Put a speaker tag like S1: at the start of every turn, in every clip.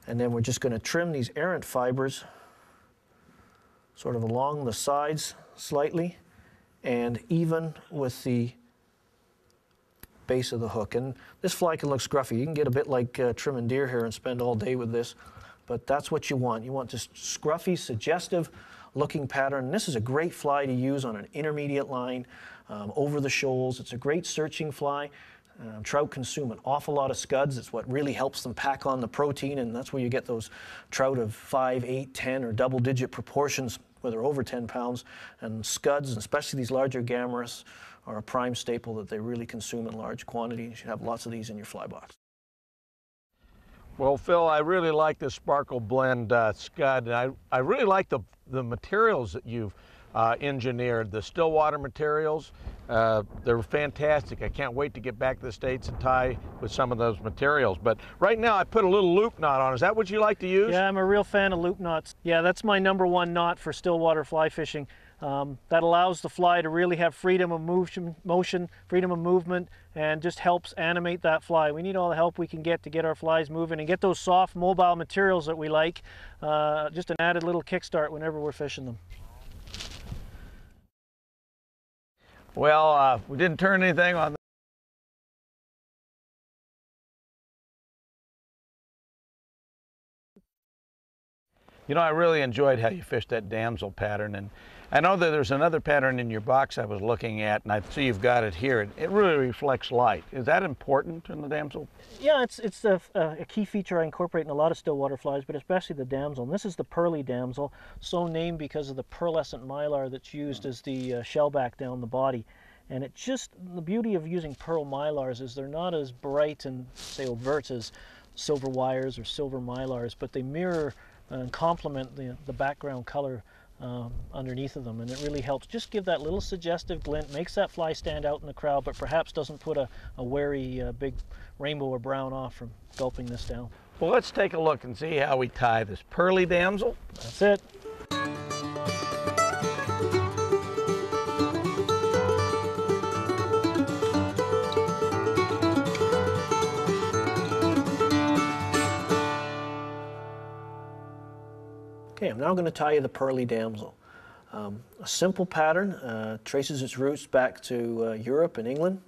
S1: And then we're just going to trim these errant fibers sort of along the sides slightly and even with the base of the hook. And this fly can look scruffy. You can get a bit like trimming deer hair and spend all day with this, but that's what you want. You want this scruffy, suggestive looking pattern. And this is a great fly to use on an intermediate line over the shoals. It's a great searching fly. Trout consume an awful lot of scuds. It's what really helps them pack on the protein, and that's where you get those trout of 5, 8, 10, or double-digit proportions where they're over 10 pounds. And scuds, and especially these larger gammarus, are a prime staple that they really consume in large quantity. You should have lots of these in your fly box.
S2: Well, Phil, I really like this Sparkle Blend scud, and I really like the materials that you've engineered, the Stillwater materials. They're fantastic. I can't wait to get back to the States and tie with some of those materials. But right now I put a little loop knot on. Is that what you like to use?
S1: Yeah, I'm a real fan of loop knots. Yeah, that's my #1 knot for Stillwater fly fishing. That allows the fly to really have freedom of motion, freedom of movement, and just helps animate that fly. We need all the help we can get to get our flies moving and get those soft, mobile materials that we like. Just an added little kickstart whenever we're fishing them.
S2: Well, we didn't turn anything on. You know, I really enjoyed how you fished that damsel pattern, and I know that there's another pattern in your box I was looking at, and I see you've got it here. It really reflects light. Is that important in the damsel?
S1: Yeah, it's a key feature I incorporate in a lot of Stillwater flies, but especially the damsel. And this is the Pearly Damsel, so named because of the pearlescent mylar that's used as the shellback down the body. And it just, the beauty of using pearl mylars is they're not as bright and, say, overt as silver wires or silver mylars, but they mirror and complement the background color underneath of them, and it really helps just give that little suggestive glint, makes that fly stand out in the crowd, but perhaps doesn't put a wary big rainbow or brown off from gulping this down.
S2: Well, let's take a look and see how we tie this Pearly Damsel.
S1: That's it. Okay, I'm now going to tie you the Pearly Damsel. A simple pattern, traces its roots back to Europe and England,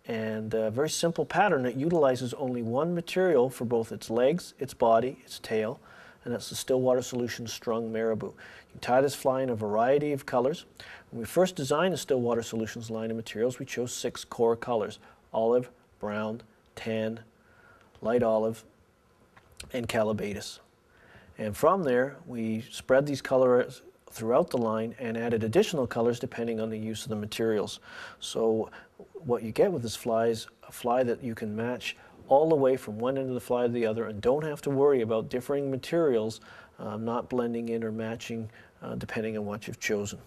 S1: and a very simple pattern that utilizes only one material for both its legs, its body, its tail, and that's the Stillwater Solutions Strung Marabou. You can tie this fly in a variety of colors. When we first designed the Stillwater Solutions line of materials, we chose 6 core colors: olive, brown, tan, light olive, and calabatus. And from there, we spread these colors throughout the line and added additional colors depending on the use of the materials. So what you get with this fly is a fly that you can match all the way from one end of the fly to the other and don't have to worry about differing materials not blending in or matching depending on what you've chosen.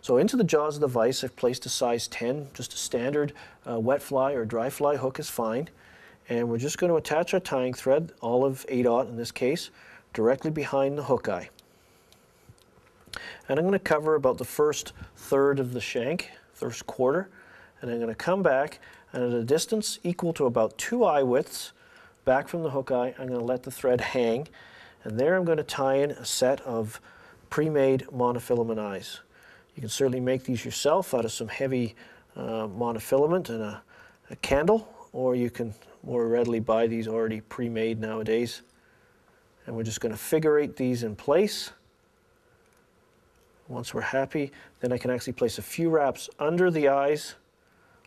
S1: So into the jaws of the vise, I've placed a size 10, just a standard wet fly or dry fly hook is fine. And we're just going to attach our tying thread, olive 8/0 in this case, directly behind the hook eye. And I'm going to cover about the first third of the shank, first quarter, and I'm going to come back and at a distance equal to about 2 eye widths back from the hook eye, I'm going to let the thread hang, and there I'm going to tie in a set of pre-made monofilament eyes. You can certainly make these yourself out of some heavy monofilament and a candle, or you can more readily buy these already pre-made nowadays. And we're just going to figure 8 these in place. Once we're happy, then I can actually place a few wraps under the eyes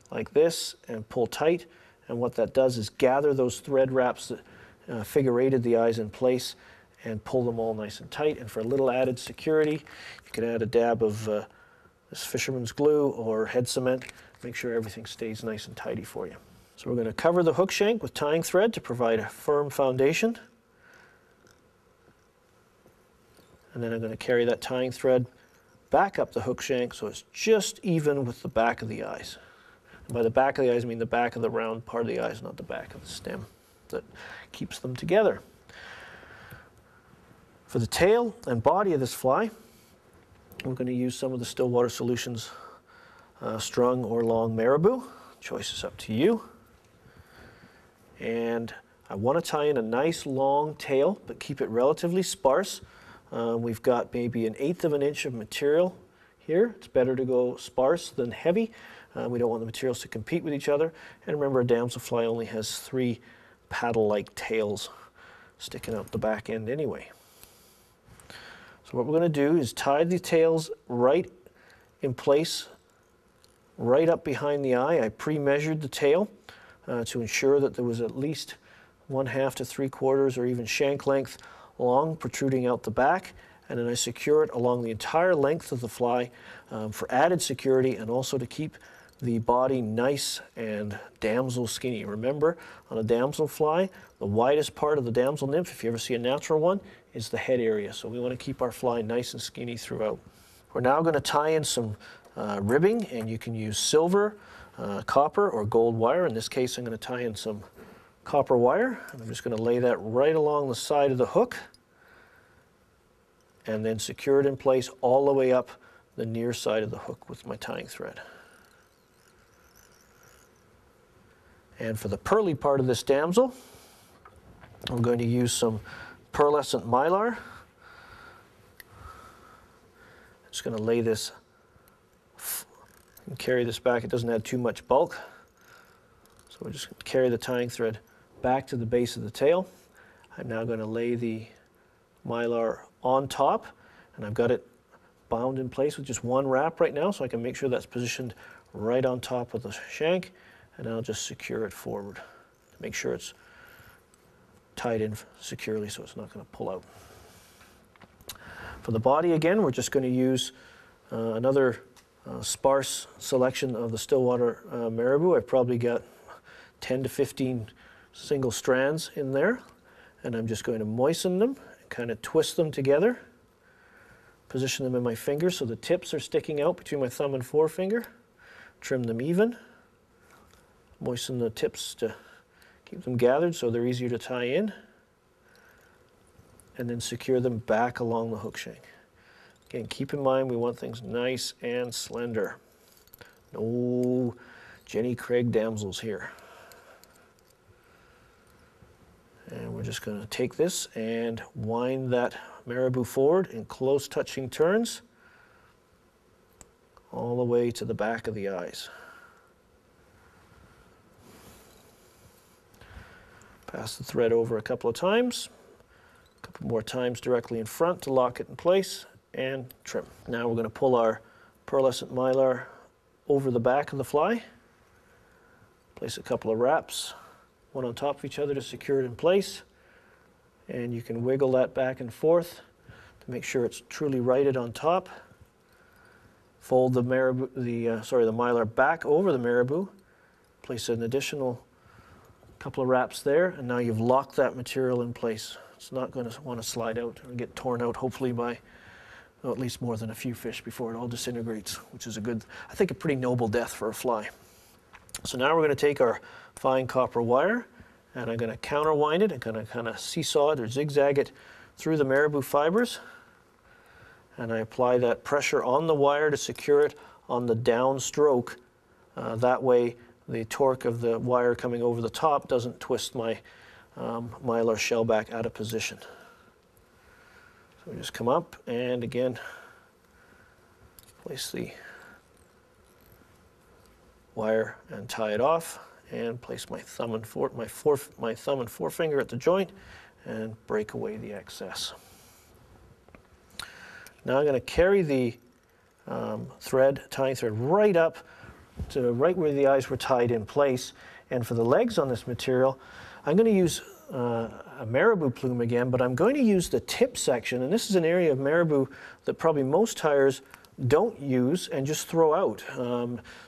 S1: like this and pull tight. And what that does is gather those thread wraps that figure 8'd the eyes in place and pull them all nice and tight. And for a little added security, you can add a dab of this fisherman's glue or head cement. Make sure everything stays nice and tidy for you. So we're going to cover the hook shank with tying thread to provide a firm foundation. And then I'm going to carry that tying thread back up the hook shank so it's just even with the back of the eyes. And by the back of the eyes, I mean the back of the round part of the eyes, not the back of the stem that keeps them together. For the tail and body of this fly, we're going to use some of the Stillwater Solutions strung or long marabou. Choice is up to you. And I want to tie in a nice long tail, but keep it relatively sparse. We've got maybe 1/8 of an inch of material here. It's better to go sparse than heavy. We don't want the materials to compete with each other. And remember, a damselfly only has 3 paddle-like tails sticking out the back end anyway. So what we're going to do is tie the tails right in place, right up behind the eye. I pre-measured the tail to ensure that there was at least 1/2 to 3/4 or even shank length long protruding out the back, and then I secure it along the entire length of the fly for added security and also to keep the body nice and damsel skinny. Remember, on a damselfly, the widest part of the damsel nymph, if you ever see a natural one, is the head area. So we want to keep our fly nice and skinny throughout. We're now going to tie in some ribbing, and you can use silver, copper, or gold wire. In this case, I'm going to tie in some copper wire, and I'm just going to lay that right along the side of the hook and then secure it in place all the way up the near side of the hook with my tying thread. And for the pearly part of this damsel, I'm going to use some pearlescent mylar. I'm just going to lay this and carry this back. It doesn't add too much bulk. So we're just going to carry the tying thread back to the base of the tail. I'm now going to lay the mylar on top, and I've got it bound in place with just one wrap right now, so I can make sure that's positioned right on top of the shank, and I'll just secure it forward to make sure it's tied in securely so it's not going to pull out. For the body, again, we're just going to use another sparse selection of the Stillwater marabou. I've probably got 10 to 15 single strands in there, and I'm just going to moisten them, kind of twist them together, position them in my fingers so the tips are sticking out between my thumb and forefinger, trim them even, moisten the tips to keep them gathered so they're easier to tie in, and then secure them back along the hook shank. Again, keep in mind we want things nice and slender. No Jenny Craig damsels here. And we're just going to take this and wind that marabou forward in close touching turns all the way to the back of the eyes. Pass the thread over a couple of times, a couple more times directly in front to lock it in place, and trim. Now we're going to pull our pearlescent mylar over the back of the fly, place a couple of wraps, one on top of each other to secure it in place, and you can wiggle that back and forth to make sure it's truly righted on top. Fold the mylar back over the marabou, place an additional couple of wraps there, and now you've locked that material in place. It's not going to want to slide out or get torn out, hopefully by at least more than a few fish before it all disintegrates, which is I think a pretty noble death for a fly. So now we're going to take our fine copper wire, and I'm going to counterwind it. I'm going to kind of seesaw it or zigzag it through the marabou fibers, and I apply that pressure on the wire to secure it on the down stroke. That way the torque of the wire coming over the top doesn't twist my mylar shell back out of position. So we just come up and again place the wire and tie it off, and place my thumb and forefinger at the joint and break away the excess. Now I'm going to carry the tying thread right up to right where the eyes were tied in place, and for the legs on this material I'm going to use a marabou plume again, but I'm going to use the tip section, and this is an area of marabou that probably most tyers don't use and just throw out.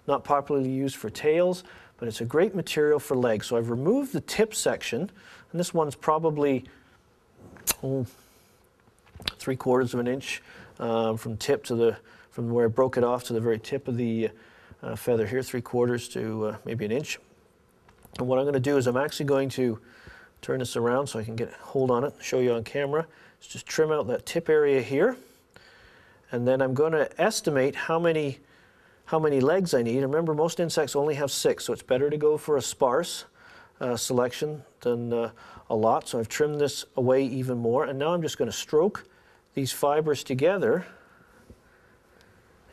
S1: Not popularly used for tails, but it's a great material for legs. So I've removed the tip section, and this one's probably 3/4 of an inch from where I broke it off to the very tip of the feather here, 3/4 to maybe an inch. And what I'm going to do is I'm actually going to turn this around so I can get a hold on it, show you on camera. Just trim out that tip area here, and then I'm going to estimate how many legs I need. Remember, most insects only have 6, so it's better to go for a sparse selection than a lot, so I've trimmed this away even more, and now I'm just going to stroke these fibers together.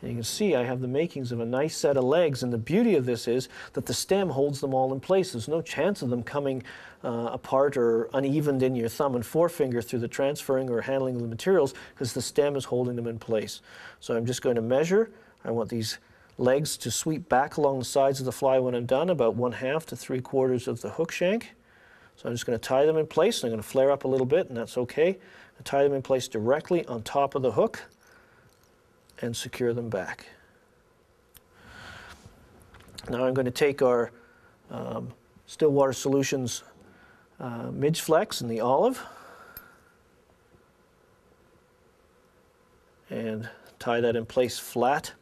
S1: And you can see I have the makings of a nice set of legs, and the beauty of this is that the stem holds them all in place. There's no chance of them coming apart or unevened in your thumb and forefinger through the transferring or handling of the materials, because the stem is holding them in place. So I'm just going to measure. I want these legs to sweep back along the sides of the fly when I'm done, about 1/2 to 3/4 of the hook shank. So I'm just going to tie them in place. I'm going to flare up a little bit, and that's okay. I tie them in place directly on top of the hook and secure them back. Now I'm going to take our Stillwater Solutions Midge Flex in the olive and tie that in place flat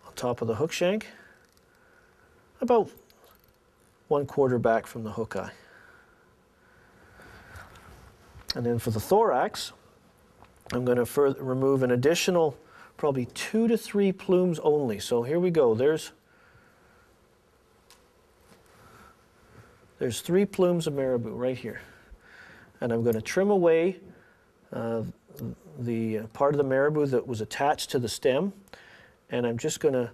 S1: on top of the hook shank, about 1/4 back from the hook eye. And then for the thorax, I'm going to remove an additional probably 2 to 3 plumes only. So here we go. There's 3 plumes of marabou right here. And I'm going to trim away the part of the marabou that was attached to the stem. And I'm just going to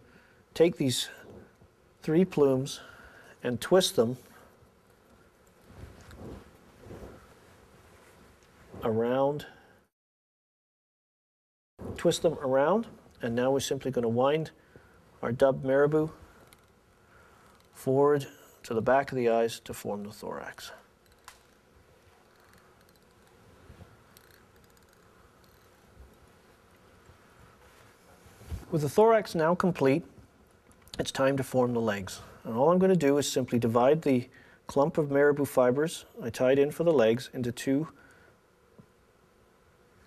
S1: take these 3 plumes and twist them around. Twist them around, and now we're simply going to wind our dubbed marabou forward to the back of the eyes to form the thorax. With the thorax now complete, it's time to form the legs. And all I'm going to do is simply divide the clump of marabou fibers I tied in for the legs into 2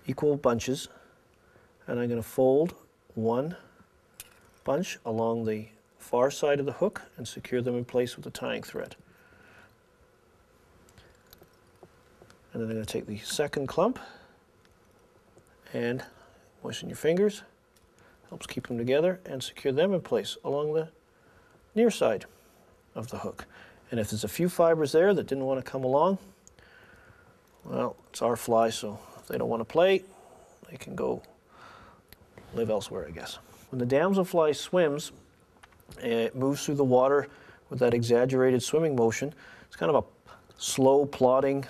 S1: equal bunches. And I'm going to fold 1 bunch along the far side of the hook and secure them in place with a tying thread. And then I'm going to take the second clump and moisten your fingers, helps keep them together, and secure them in place along the near side of the hook. And if there's a few fibers there that didn't want to come along, well, it's our fly, so if they don't want to play, they can go live elsewhere, I guess. When the damselfly swims, it moves through the water with that exaggerated swimming motion. It's kind of a slow, plodding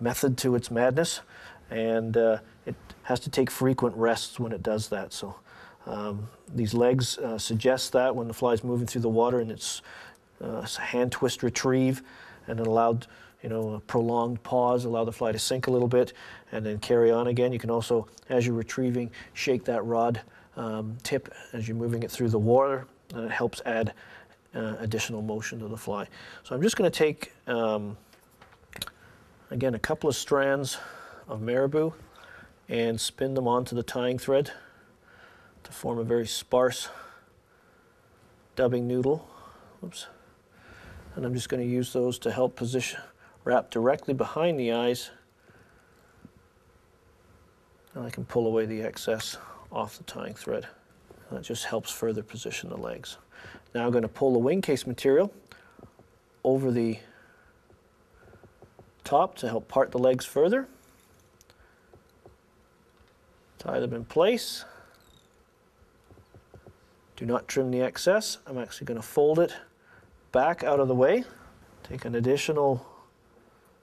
S1: method to its madness, and it has to take frequent rests when it does that. So these legs suggest that when the fly is moving through the water, and it's a hand twist retrieve, and an allowed, a prolonged pause, allow the fly to sink a little bit, and then carry on again. You can also, as you're retrieving, shake that rod tip as you're moving it through the water, and it helps add additional motion to the fly. So I'm just going to take, again, a couple of strands of marabou and spin them onto the tying thread to form a very sparse dubbing noodle. Oops. And I'm just going to use those to help wrap directly behind the eyes, and I can pull away the excess off the tying thread. That just helps further position the legs. Now I'm going to pull the wing case material over the top to help part the legs further. Tie them in place. Do not trim the excess. I'm actually going to fold it back out of the way. Take an additional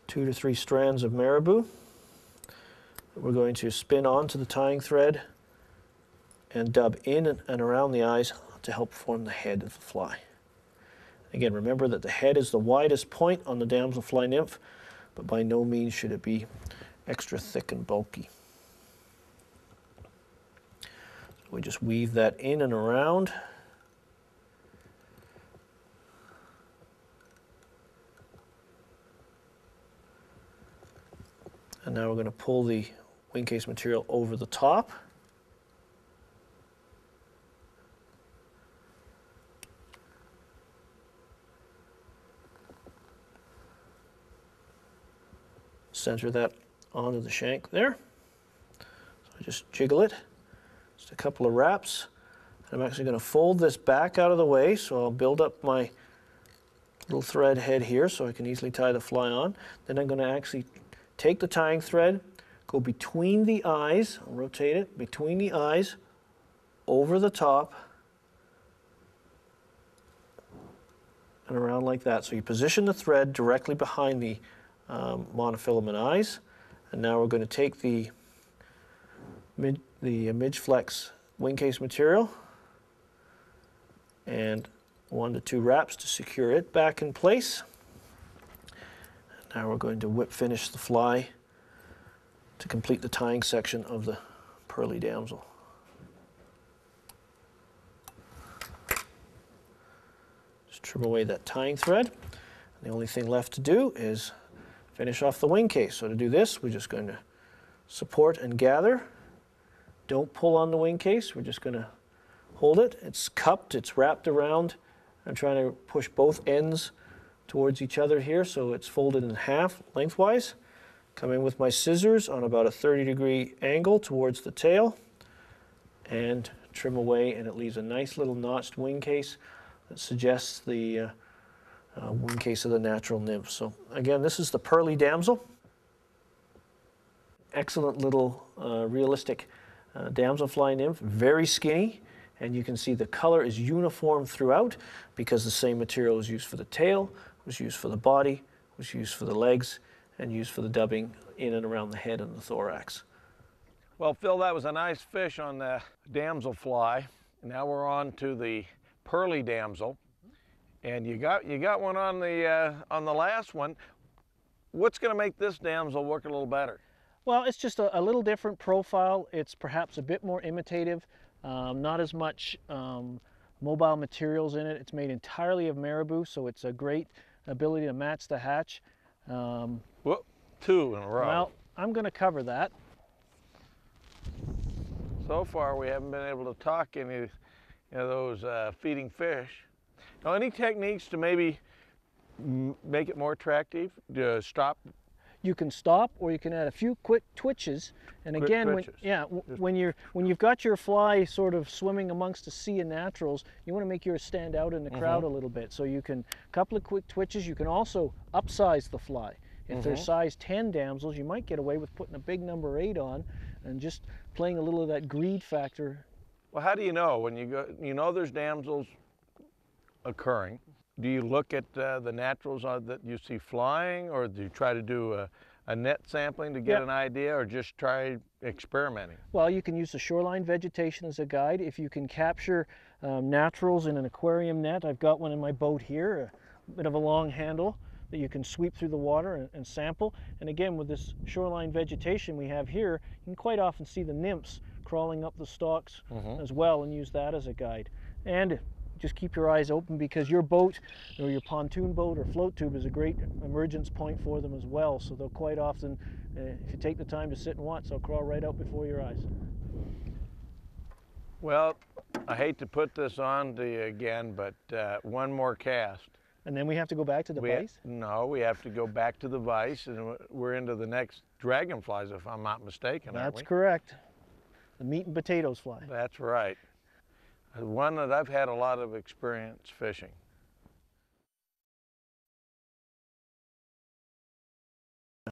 S1: 2 to 3 strands of marabou that we're going to spin onto the tying thread and dub in and around the eyes to help form the head of the fly. Again, remember that the head is the widest point on the damselfly nymph, but by no means should it be extra thick and bulky. So we just weave that in and around. And now we're going to pull the wing case material over the top. Center that onto the shank there. So I just jiggle it, just a couple of wraps. I'm actually going to fold this back out of the way, so I'll build up my little thread head here so I can easily tie the fly on. Then I'm going to actually take the tying thread, go between the eyes, rotate it between the eyes, over the top, and around like that. So you position the thread directly behind the monofilament eyes. And now we're going to take the Midge Flex wing case material and 1 to 2 wraps to secure it back in place. Now we're going to whip finish the fly to complete the tying section of the Pearly Damsel. Just trim away that tying thread. The only thing left to do is finish off the wing case. So to do this, we're just going to support and gather. Don't pull on the wing case. We're just going to hold it. It's cupped, it's wrapped around. I'm trying to push both ends towards each other here so it's folded in half lengthwise. Come in with my scissors on about a 30-degree angle towards the tail and trim away, and it leaves a nice little notched wing case that suggests the wing case of the natural nymph. So again, this is the Pearly Damsel. Excellent little realistic damselfly nymph, very skinny, and you can see the color is uniform throughout because the same material was used for the tail, was used for the body, was used for the legs, and used for the dubbing in and around the head and the thorax.
S2: Well, Phil, that was a nice fish on the damselfly. Now we're on to the Pearly Damsel, and you got one on the last one. What's going to make this damsel work a little better?
S1: Well, it's just a little different profile. It's perhaps a bit more imitative, not as much mobile materials in it. It's made entirely of marabou, so it's a great ability to match the hatch.
S2: Whoop, 2 in a row.
S1: Well, I'm going to cover that.
S2: So far, we haven't been able to talk any of those feeding fish. Now, any techniques to maybe make it more attractive? To stop?
S1: You can stop, or you can add a few quick twitches. And
S2: Quick
S1: again,
S2: twitches.
S1: when you've got your fly sort of swimming amongst a sea of naturals, you want to make yours stand out in the crowd a little bit. So you can a couple of quick twitches. You can also upsize the fly. If there's size 10 damsels, you might get away with putting a big number 8 on and just playing a little of that greed factor.
S2: Well, how do you know when you know there's damsels occurring? Do you look at the naturals that you see flying, or do you try to do a net sampling to get an idea, or just try experimenting?
S1: Well, you can use the shoreline vegetation as a guide. If you can capture naturals in an aquarium net, I've got one in my boat here, a bit of a long handle that you can sweep through the water and sample. And again, with this shoreline vegetation we have here, you can quite often see the nymphs crawling up the stalks as well, and use that as a guide. And just keep your eyes open, because your boat or your pontoon boat or float tube is a great emergence point for them as well. So they'll quite often, if you take the time to sit and watch, they'll crawl right out before your eyes.
S2: Well, I hate to put this on to you again, but one more cast.
S1: And then we have to go back to the vise?
S2: No, we have to go back to the vise, and we're into the next dragonflies, if I'm not mistaken, aren't we?
S1: That's correct. The meat and potatoes fly.
S2: That's right. One that I've had a lot of experience fishing.